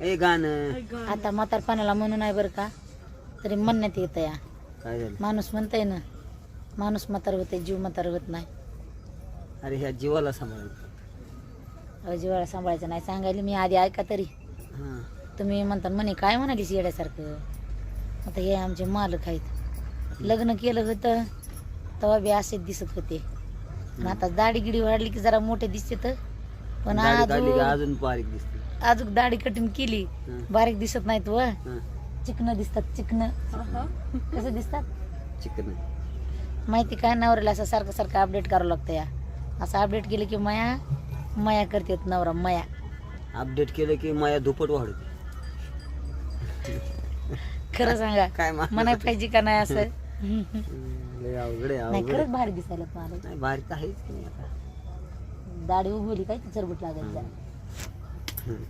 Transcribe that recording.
ए गाणं आता म्हातारपणाला म्हणून आहे बरं का, तरी म्हणण्यात येतं या. काय झालं? माणूस म्हणतंय ना, माणूस म्हातार होते, जीव म्हातार होत नाही. अरे ह्या जीवाला सांभाळायचं. जीवाला सांभाळायचं नाही सांगायला मी आधी, ऐका तरी. हां तुम्ही म्हणता म्हणे काय म्हणालीस येड्यासारखं. आता हे आमचे मालक आहेत, लग्न केलं होतं तेव्हा बी असेच दिसत होते, आणि आता दाढी गिडी वाढली की जरा मोठे दिसते तर, पण दाढी काढली की अजून अजून बारीक दिसते. अजून दाढी कटिंग केली हं. बारीक दिसत नाहीत व हां चिकन दिसतात. चिकन कसं दिसतात चिकन माहिती काय, नवऱ्याला असं सारखं सारखं अपडेट करावं लागतं या. असं अपडेट केलं की माया माया करतात नवरा, माया. अपडेट केलं की माया दुप्पट वाढते. खरं सांगा, काय म्हणाय पाहिजे का नाही असं. लय अवघड आहे, नाही अवघड खरंच आहे. भारी दिसायला मला. नाही बारीक तर आहेच की नाही आता. दाढी उगवली काय ती चरबट लागत जा. हं.